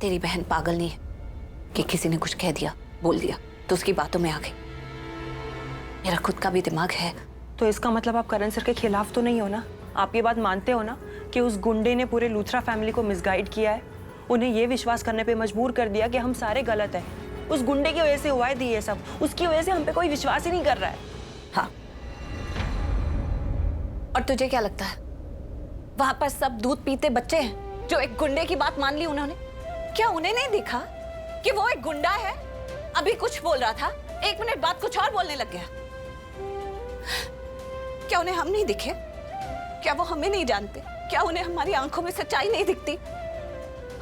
तेरी बहन पागल नहीं है कि किसी ने कुछ कह दिया, बोल दिया तो उसकी बातों में आ गई। मेरा खुद का भी दिमाग है। तो इसका मतलब आप करण सर के खिलाफ तो नहीं हो ना? आप ये बात मानते हो ना कि उस गुंडे ने पूरे लूथरा फैमिली को मिसगाइड किया है, उन्हें ये विश्वास करने पे मजबूर कर दिया कि हम सारे गलत हैं। उस गुंडे की वजह से हुआ है ये सब, उसकी वजह से हम पे कोई विश्वास ही नहीं कर रहा है। हाँ, और तुझे क्या लगता है वहां पर सब दूध पीते बच्चे हैं जो एक गुंडे की बात मान ली उन्होंने? क्या उन्हें नहीं दिखा कि वो एक गुंडा है? अभी कुछ बोल रहा था, 1 मिनट बाद कुछ और बोलने लग गया। क्या उन्हें हम नहीं दिखे? क्या वो हमें नहीं जानते? क्या उन्हें हमारी आंखों में सच्चाई नहीं दिखती?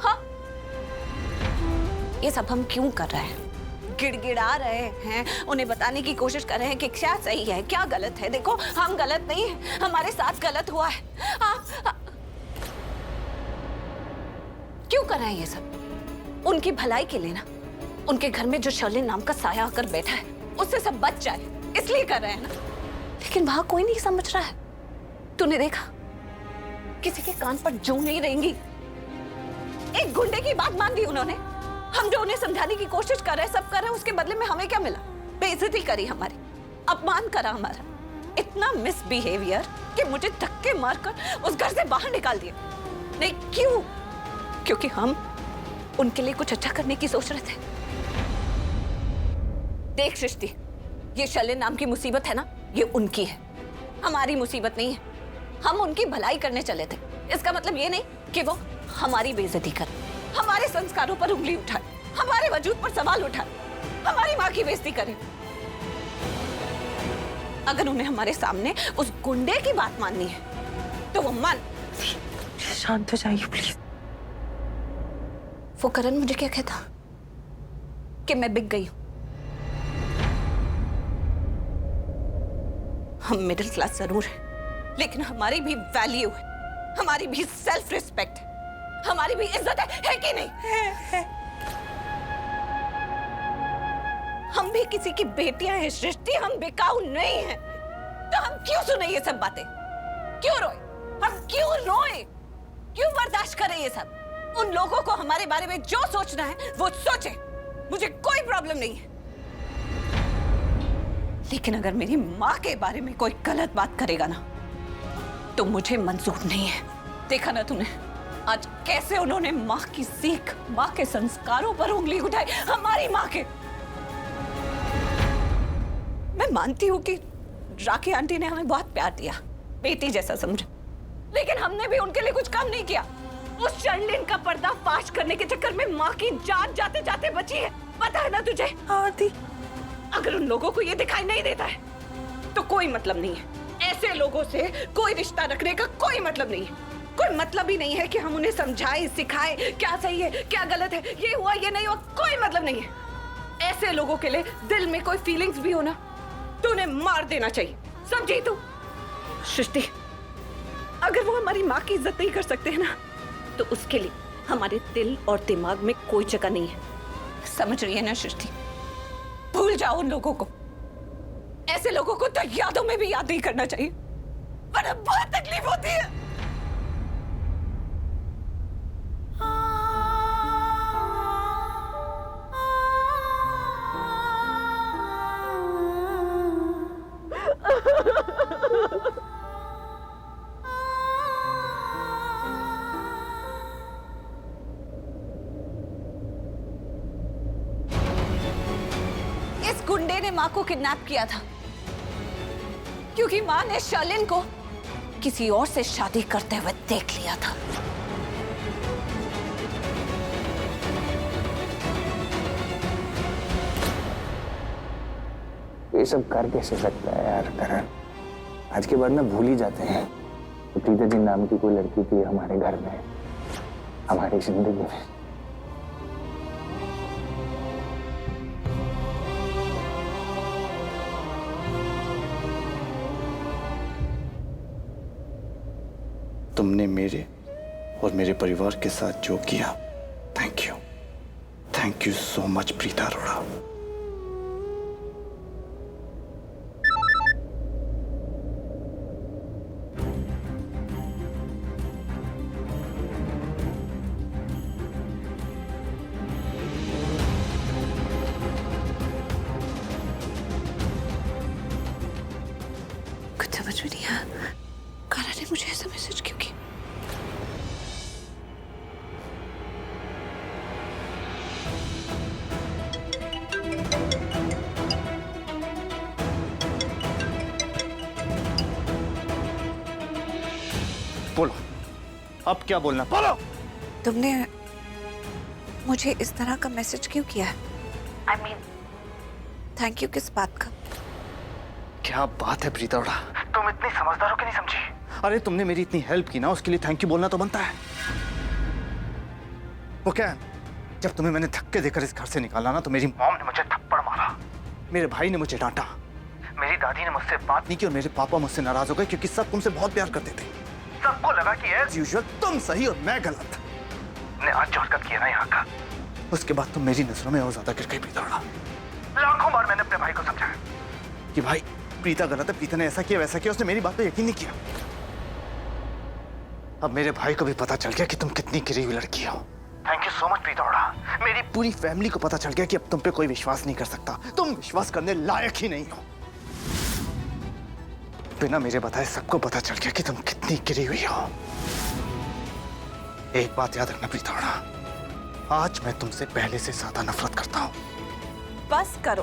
हाँ, ये सब हम क्यों कर रहे हैं? गिड़गिड़ा रहे हैं, उन्हें बताने की कोशिश कर रहे हैं कि क्या सही है क्या गलत है। देखो, हम गलत नहीं है, हमारे साथ गलत हुआ है। क्यों कर रहे हैं ये सब? उनकी भलाई के लिए ना। उनके घर में जो शर्लिन नाम का साया आकर बैठा है उससे सब बच जाए, इसलिए कर रहे हैं ना। लेकिन वहां कोई नहीं समझ रहा है। तूने देखा, किसी के कान पर जूं नहीं रहेंगी। एक गुंडे की बात मान ली उन्होंने। हम जो उन्हें समझाने की कोशिश कर रहे हैं, सब कर रहे हैं, उसके बदले में हमें क्या मिला? बेइज्जती करी हमारी, अपमान करा हमारा, इतना मिसबिहेवियर कि मुझे धक्के मारकर उस घर से बाहर निकाल दिया। नहीं, क्यों? क्योंकि हम उनके लिए कुछ अच्छा करने की सोच रहे थे। देख सृष्टि, ये शर्लिन नाम की मुसीबत है ना, ये उनकी है, हमारी मुसीबत नहीं है। हम उनकी भलाई करने चले थे। इसका मतलब ये नहीं कि वो हमारी बेइज्जती करे, हमारे संस्कारों पर उंगली उठाए, हमारे वजूद पर सवाल उठाए, हमारी माँ की बेइज्जती करे। अगर उन्हें हमारे सामने उस गुंडे की बात माननी है तो वो मान। शांत हो जाइए प्लीज। वो करण मुझे क्या कहता कि मैं बिक गई हूं। हम मिडिल क्लास जरूर हैं, लेकिन हमारी भी वैल्यू है, हमारी भी सेल्फ रिस्पेक्ट है, हमारी भी इज्जत है कि नहीं? है। हम भी किसी की बेटियां हैं सृष्टि, हम बेकाऊ नहीं हैं। तो हम क्यों सुने ये सब बातें? क्यों रोए? हम क्यों रोए? क्यों बर्दाश्त करें ये सब? उन लोगों को हमारे बारे में जो सोचना है वो सोचे, मुझे कोई प्रॉब्लम नहीं है। लेकिन अगर मेरी माँ के बारे में कोई गलत बात करेगा ना तो मुझे मंजूर नहीं है। देखा ना तूने आज कैसे उन्होंने माँ की सीख, माँ के संस्कारों पर उंगली उठाई, हमारी माँ के। मैं मानती हूँ कि राखी आंटी ने हमें बहुत प्यार दिया, बेटी जैसा समझा, लेकिन हमने भी उनके लिए कुछ कम नहीं किया। उस शर्लिन का पर्दाफाश करने के चक्कर में माँ की जान जाते जाते बची है, पता है ना तुझे? हाँ दी। अगर उन लोगों को ये दिखाई नहीं देता है तो कोई मतलब नहीं है। ऐसे लोगों से कोई रिश्ता रखने का कोई मतलब नहीं है। कोई मतलब ही नहीं है कि हम उन्हें समझाएं, सिखाएं क्या सही है क्या गलत है, ये हुआ ये नहीं हुआ, कोई मतलब नहीं है। ऐसे लोगों के लिए दिल में कोई फीलिंग्स भी हो ना तो उन्हें मार देना चाहिए, समझी तू? सृष्टि, अगर वो हमारी माँ की इज्जत नहीं कर सकते हैं ना तो उसके लिए हमारे दिल और दिमाग में कोई जगह नहीं है। समझ रही है ना सृष्टि? भूल जाओ उन लोगों को। ऐसे लोगों को तो यादों में भी याद नहीं करना चाहिए, वरना बहुत तकलीफ होती है। इस गुंडे ने माँ को किडनैप किया था क्योंकि माँ ने शर्लिन को किसी और से शादी करते हुए देख लिया था। ये सब कर कैसे सकता है यार करण? आज के बाद ना भूल ही जाते हैं तो प्रीता जी नाम की कोई लड़की थी हमारे घर में, हमारी जिंदगी में। तुमने मेरे और मेरे परिवार के साथ जो किया, thank you so much Preeta Arora. समझ में नहीं आया कारा ने मुझे ऐसा मैसेज क्यों किया। बोलो, अब क्या बोलना, बोलो। तुमने मुझे इस तरह का मैसेज क्यों किया है? I mean, थैंक यू किस बात का? क्या बात है प्रीतोड़ा, तुम इतनी समझदार हो कि नहीं समझी? अरे तुमने मेरी इतनी हेल्प की ना, उसके लिए थैंक यू बोलना तो बनता है। वो क्या, जब तुम्हें मैंने धक्के देकर इस घर से निकाला ना, तो मेरी मॉम ने मुझे थप्पड़ मारा, मेरे भाई ने मुझे डांटा, मेरी दादी ने मुझसे बात नहीं की और मेरे पापा मुझसे नाराज हो गए क्योंकि सब तुमसे बहुत प्यार करते थे। सबको लगा कि एज यूजुअल तुम सही और मैं गलत। ने आज जो हरकत किया ना यहाँ का, उसके बाद तुम मेरी नजरों में और ज्यादा गिर गई प्रीतोड़ा। लाखों बार मैंने अपने भाई को समझाया कि भाई प्रीता गलत है, प्रीता ने ऐसा किया वैसा किया, उसने मेरी बात पे यकीन नहीं किया। अब मेरे भाई को भी पता चल गया कि तुम कितनी गिरी हुई लड़की हो। थैंक यू सो मच प्रीतोड़ा। मेरी पूरी फैमिली को पता चल गया कि अब तुम पे कोई विश्वास नहीं कर सकता, तुम विश्वास करने लायक ही नहीं हो। बिना मेरे बताए सबको पता चल गया कि तुम कितनी गिरी हुई हो। एक बात याद रखना प्रीतोड़ा, आज मैं तुमसे पहले से ज्यादा नफरत करता हूँ। बस करो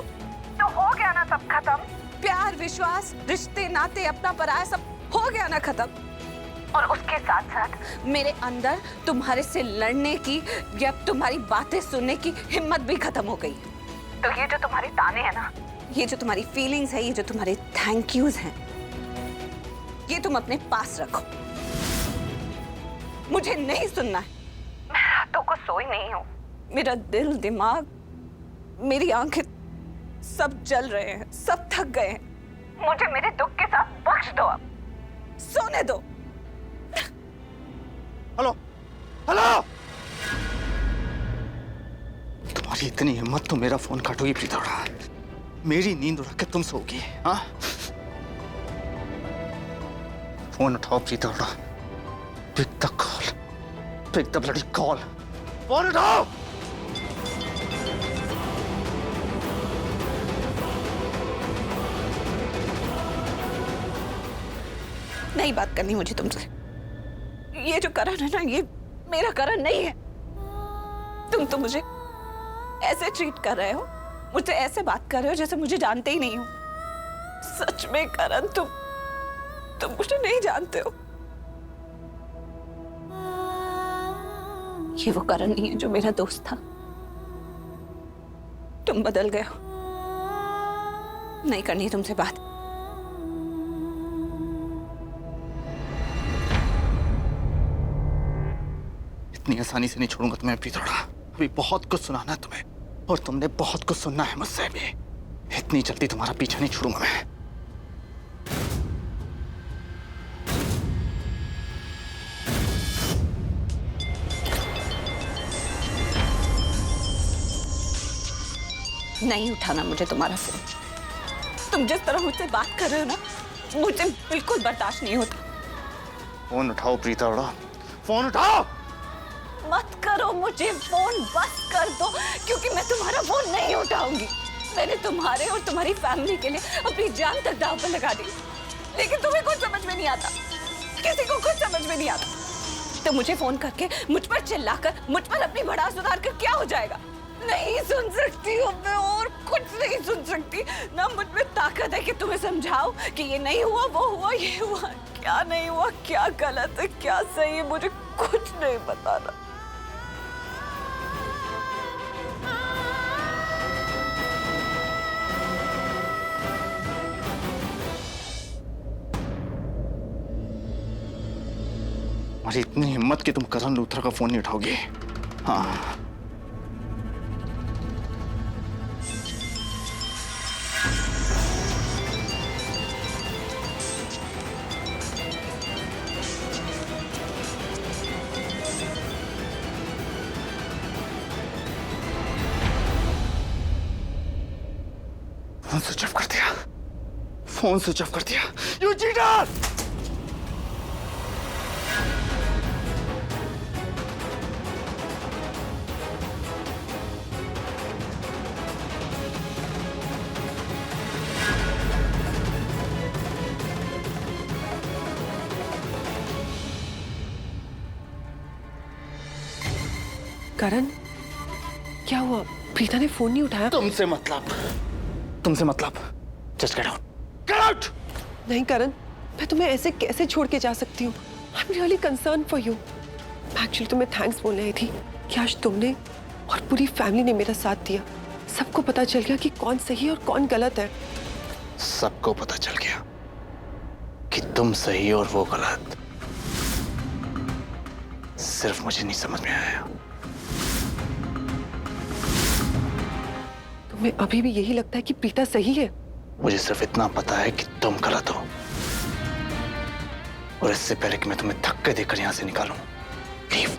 तो हो गया ना सब खत्म। प्यार, विश्वास, रिश्ते, नाते, अपना पराया सब हो गया ना खत्म। और उसके साथ साथ मेरे अंदर तुम्हारे से लड़ने की या तुम्हारी बातें सुनने की हिम्मत भी खत्म हो गई। तो ये जो तुम्हारे ताने हैं ना, ये जो तुम्हारी फीलिंग्स है, ये जो तुम्हारे थैंक यूज हैं, ये तुम अपने पास रखो। मुझे नहीं सुनना है। मैं रातों को सोई नहीं हूँ। मेरा दिल, दिमाग, मेरी आंखें सब जल रहे हैं, सब थक गए हैं। मुझे मेरे दुख के साथ बख्श दो, अब सोने दो। हेलो हेलो, तुम्हारी इतनी हिम्मत तो मेरा फोन काटोगी प्रीतोड़ा, मेरी नींद उड़ा के तुम सोगी? हाँ, फोन उठाओ प्रीतोड़ा, pick the call, pick the bloody call, phone उठाओ। नहीं बात करनी मुझे तुमसे। ये जो करण है ना, ये मेरा करण नहीं है। तुम तो मुझे ऐसे ट्रीट कर रहे हो, मुझसे ऐसे बात कर रहे हो जैसे मुझे जानते ही नहीं हो। सच में करण, तुम मुझे नहीं जानते हो। ये वो करण नहीं है जो मेरा दोस्त था। तुम बदल गए हो। नहीं करनी है तुमसे बात। इतनी आसानी से नहीं छोड़ूंगा तुम्हें प्रीतोड़ा, अभी बहुत कुछ सुनाना है तुम्हें और तुमने बहुत कुछ सुनना है मुझसे भी। इतनी जल्दी तुम्हारा पीछा नहीं छोड़ूंगा मैं। नहीं उठाना मुझे तुम्हारा फोन। तुम जिस तरह मुझसे बात कर रहे हो ना, मुझे बिल्कुल बर्दाश्त नहीं होता। फोन उठाओ प्रीतोड़ा, फोन उठाओ। मत करो मुझे फोन, बस कर दो, क्योंकि मैं तुम्हारा फोन नहीं उठाऊंगी। मैंने तुम्हारे और तुम्हारी फैमिली के लिए अपनी जान तक दांव पर लगा दी, लेकिन तुम्हें कुछ समझ में नहीं आता। किसी को कुछ समझ में नहीं आता। तो मुझे फोन करके मुझ पर चिल्लाकर, मुझ पर अपनी भड़ास उतार कर क्या हो जाएगा? नहीं सुन सकती हूँ मैं, और कुछ नहीं सुन सकती ना। मुझ में ताकत है कि तुम्हें समझाओ कि ये नहीं हुआ, वो हुआ, ये हुआ। क्या नहीं हुआ, क्या गलत है, क्या सही है, मुझे कुछ नहीं बताना। तुम्हारी इतनी हिम्मत कि तुम करण लूथरा का फोन नहीं उठाओगे? हाँ, फोन स्विच ऑफ कर दिया, फोन स्विच ऑफ कर दिया। You cheater! करण, क्या हुआ? प्रीता ने फोन नहीं उठाया? तुमसे मतलब just get out, get out. नहीं करण, मैं तुम्हें ऐसे कैसे छोड़ के जा सकती हूँ? I am really concern for you. Actually तुम्हें थैंक्स बोलने आई थी कि आज तुमने और पूरी फैमिली ने मेरा साथ दिया। सबको पता चल गया कि कौन सही और कौन गलत है। सबको पता चल गया कि तुम सही और वो गलत। सिर्फ मुझे नहीं समझ में आया। तुम्हें अभी भी यही लगता है कि प्रीता सही है? मुझे सिर्फ इतना पता है कि तुम गलत हो, और इससे पहले कि मैं तुम्हें धक्के देकर यहां से निकालूं, लीव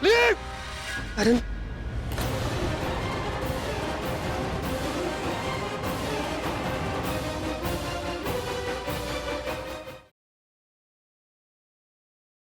लीव। करण,